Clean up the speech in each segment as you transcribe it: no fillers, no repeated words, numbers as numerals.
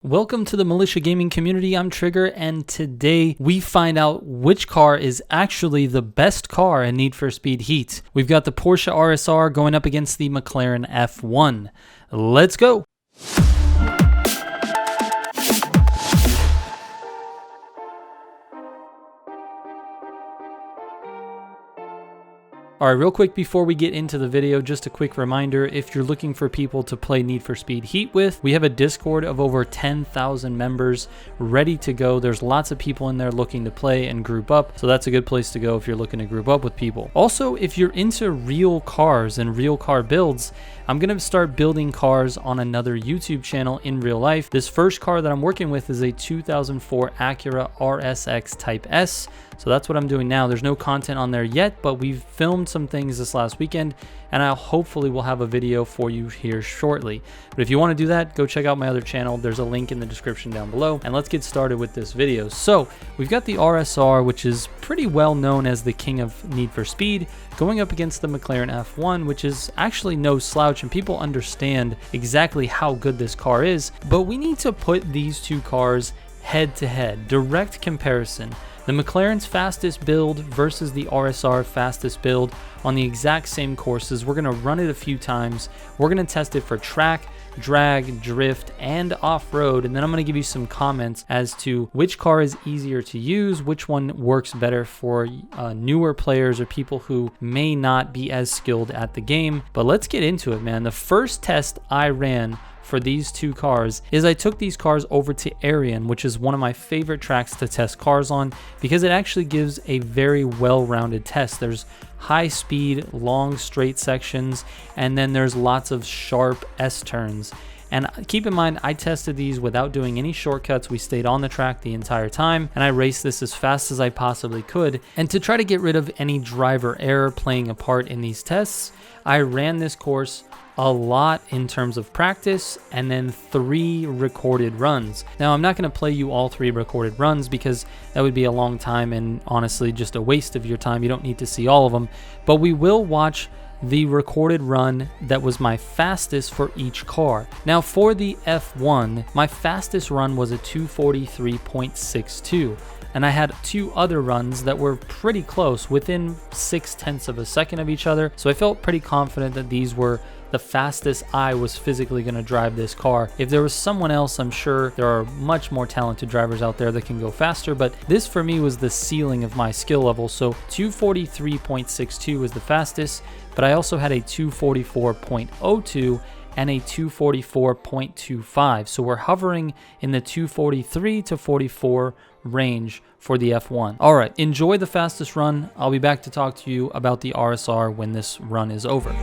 Welcome to the Militia gaming community. I'm Trigger, and today we find out which car is actually the best car in Need for Speed Heat. We've got the Porsche RSR going up against the McLaren F1. Let's go. Alright, real quick before we get into the video, just a quick reminder, if you're looking for people to play Need for Speed Heat with, we have a Discord of over 10,000 members ready to go. There's lots of people in there looking to play and group up, so that's a good place to go if you're looking to group up with people. Also, if you're into real cars and real car builds, I'm going to start building cars on another YouTube channel in real life. This first car that I'm working with is a 2004 Acura RSX Type S. So that's what I'm doing now. There's no content on there yet, but we've filmed some things this last weekend, and I'll hopefully will have a video for you here shortly. But if you want to do that, go check out my other channel. There's a link in the description down below, and let's get started with this video. So we've got the RSR, which is pretty well known as the king of Need for Speed, going up against the McLaren F1, which is actually no slouch, and people understand exactly how good this car is. But we need to put these two cars head to head, direct comparison. The McLaren's fastest build versus the RSR fastest build on the exact same courses. We're going to run it a few times. We're going to test it for track, drag, drift, and off-road, and then I'm going to give you some comments as to which car is easier to use, which one works better for newer players or people who may not be as skilled at the game. But let's get into it, man. The first test I ran for these two cars is I took these cars over to Arion, which is one of my favorite tracks to test cars on because it actually gives a very well-rounded test. There's high speed, long straight sections, and then there's lots of sharp S-turns. And keep in mind, I tested these without doing any shortcuts. We stayed on the track the entire time, and I raced this as fast as I possibly could. And to try to get rid of any driver error playing a part in these tests, I ran this course a lot in terms of practice and then 3 recorded runs. Now, I'm not going to play you all 3 recorded runs because that would be a long time and honestly just a waste of your time. You don't need to see all of them, but we will watch the recorded run that was my fastest for each car. Now, for the F1, my fastest run was a 243.62. and I had 2 other runs that were pretty close, within 0.6 of a second of each other. So I felt pretty confident that these were the fastest I was physically going to drive this car. If there was someone else, I'm sure there are much more talented drivers out there that can go faster, but this for me was the ceiling of my skill level. So 243.62 was the fastest, but I also had a 244.02 and a 244.25. So we're hovering in the 243 to 44 range for the F1. All right, enjoy the fastest run. I'll be back to talk to you about the RSR when this run is over.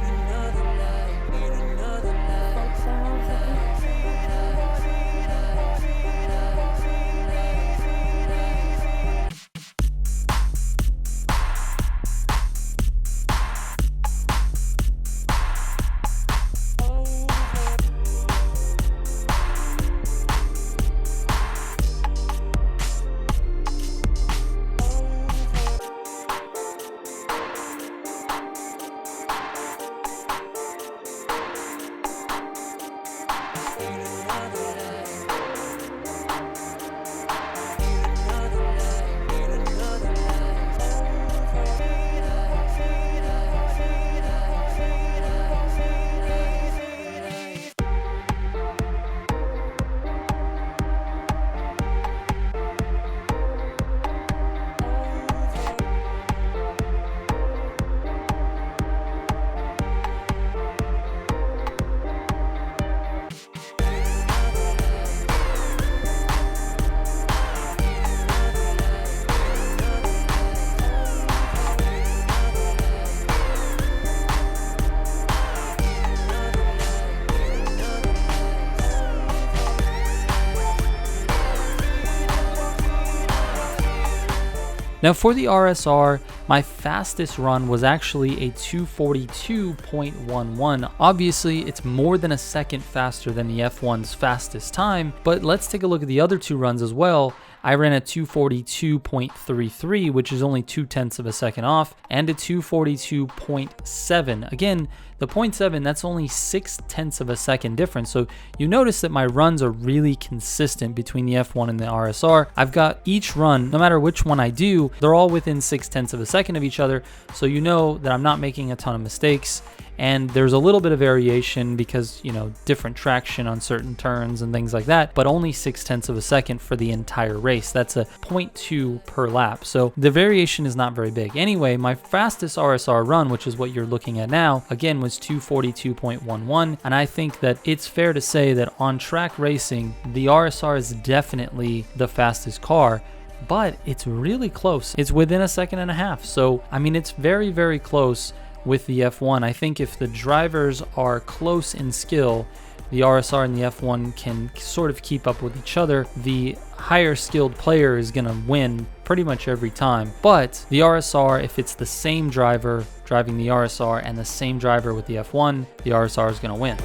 Now for the RSR, my fastest run was actually a 242.11. Obviously, it's more than a second faster than the F1's fastest time, but let's take a look at the other 2 runs as well. I ran a 242.33, which is only 0.2 of a second off, and a 242.7. Again, the 0.7, that's only 0.6 of a second difference. So you notice that my runs are really consistent between the F1 and the RSR. I've got each run, no matter which one I do, they're all within 0.6 of a second of each other. So you know that I'm not making a ton of mistakes. And there's a little bit of variation because, you know, different traction on certain turns and things like that, but only 0.6 of a second for the entire race. That's a 0.2 per lap. So the variation is not very big. Anyway, my fastest RSR run, which is what you're looking at now, again, was 242.11. And I think that it's fair to say that on track racing, the RSR is definitely the fastest car, but it's really close. It's within a second and a half. So, I mean, it's very, very close with the F1. I think if the drivers are close in skill, the RSR and the F1 can sort of keep up with each other. The higher skilled player is going to win pretty much every time. But the RSR, if it's the same driver driving the RSR and the same driver with the F1, the RSR is going to win.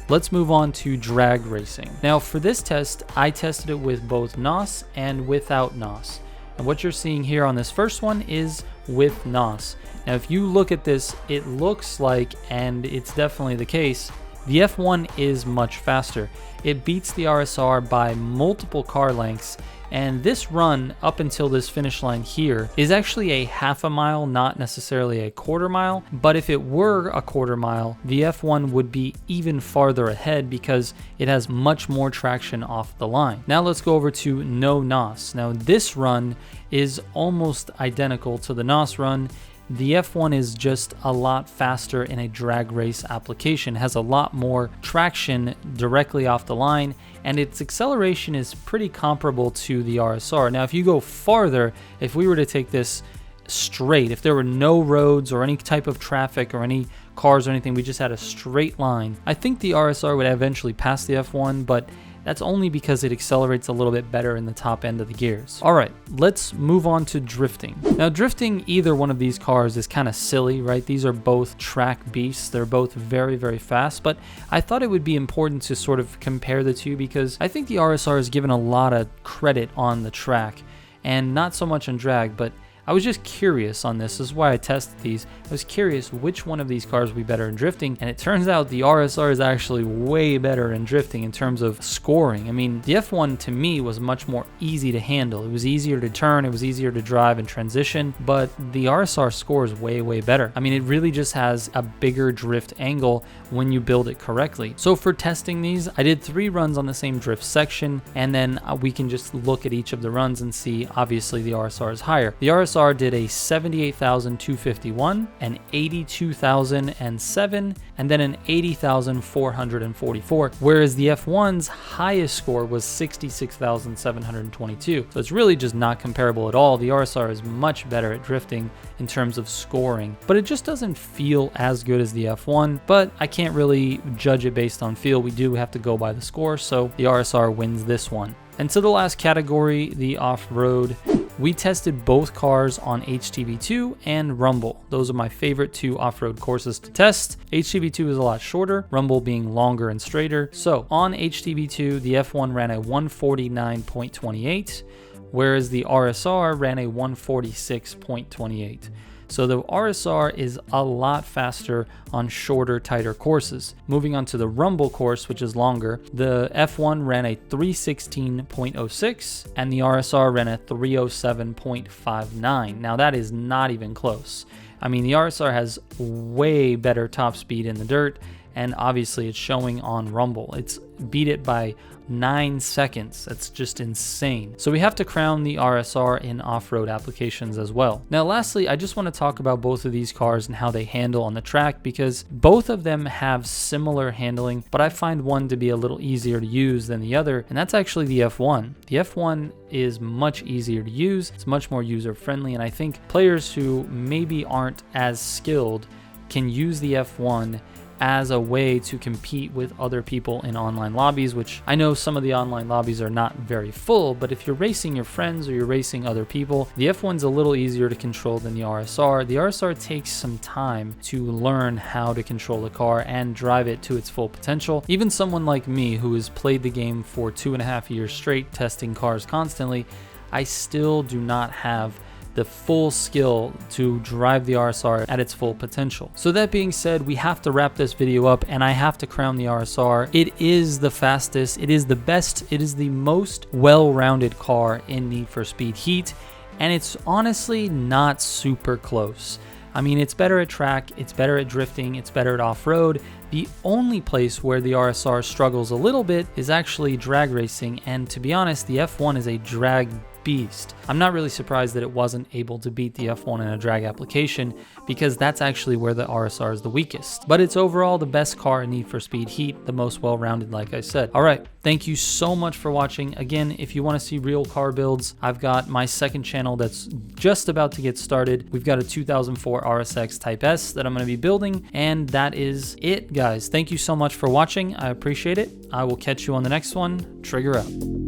Let's move on to drag racing. Now for this test, I tested it with both NOS and without NOS. And what you're seeing here on this first one is with NOS. Now if you look at this, it looks like, and it's definitely the case, the F1 is much faster. It beats the RSR by multiple car lengths, and this run up until this finish line here is actually a half a mile, not necessarily a quarter mile. But if it were a quarter mile, the F1 would be even farther ahead because it has much more traction off the line. Now let's go over to no NOS. Now this run is almost identical to the NOS run. The F1 is just a lot faster in a drag race application, has a lot more traction directly off the line, and its acceleration is pretty comparable to the RSR. Now, if you go farther, if we were to take this straight, if there were no roads or any type of traffic or any cars or anything, we just had a straight line, I think the RSR would eventually pass the F1, but that's only because it accelerates a little bit better in the top end of the gears. All right, let's move on to drifting. Now drifting, either one of these cars is kind of silly, right? These are both track beasts. They're both very, very fast, but I thought it would be important to sort of compare the two because I think the RSR is given a lot of credit on the track and not so much on drag, but I was just curious on this. This is why I tested these. I was curious which one of these cars would be better in drifting, and it turns out the RSR is actually way better in drifting in terms of scoring. I mean, the F1 to me was much more easy to handle. It was easier to turn, it was easier to drive and transition, but the RSR scores way, way better. I mean, it really just has a bigger drift angle when you build it correctly. So for testing these, I did 3 runs on the same drift section, and then we can just look at each of the runs and see, obviously the RSR is higher. The RSR did a 78,251, an 82,007, and then an 80,444, whereas the F1's highest score was 66,722. So it's really just not comparable at all. The RSR is much better at drifting in terms of scoring, but it just doesn't feel as good as the F1, but I can't really judge it based on feel. We do have to go by the score, so the RSR wins this one. And so the last category, the off-road. We tested both cars on HTV2 and Rumble. Those are my favorite two off-road courses to test. HTV2 is a lot shorter, Rumble being longer and straighter. So on HTV2, the F1 ran a 149.28, whereas the RSR ran a 146.28. So the RSR is a lot faster on shorter, tighter courses. Moving on to the Rumble course, which is longer, the F1 ran a 316.06 and the RSR ran a 307.59. Now that is not even close. I mean, the RSR has way better top speed in the dirt, and obviously it's showing on Rumble. It's beat it by 9 seconds. That's just insane. So we have to crown the RSR in off-road applications as well. Now lastly, I just want to talk about both of these cars and how they handle on the track, because both of them have similar handling, but I find one to be a little easier to use than the other, and that's actually the F1. The F1 is much easier to use, it's much more user-friendly, and I think players who maybe aren't as skilled can use the F1 as a way to compete with other people in online lobbies, which I know some of the online lobbies are not very full, but if you're racing your friends or you're racing other people, the F1's a little easier to control than the RSR. The RSR takes some time to learn how to control the car and drive it to its full potential. Even someone like me who has played the game for 2.5 years straight, testing cars constantly, I still do not have the full skill to drive the RSR at its full potential. So that being said, we have to wrap this video up and I have to crown the RSR. It is the fastest, it is the best, it is the most well-rounded car in Need for Speed Heat, and it's honestly not super close. I mean, it's better at track, it's better at drifting, it's better at off-road. The only place where the RSR struggles a little bit is actually drag racing, and to be honest, the F1 is a drag beast. I'm not really surprised that it wasn't able to beat the F1 in a drag application, because that's actually where the RSR is the weakest. But it's overall the best car in Need for Speed Heat, the most well-rounded, like I said. All right, thank you so much for watching. Again, if you want to see real car builds, I've got my second channel that's just about to get started. We've got a 2004 RSX Type S that I'm going to be building, and that is it, guys. Thank you so much for watching. I appreciate it. I will catch you on the next one. Trigger out.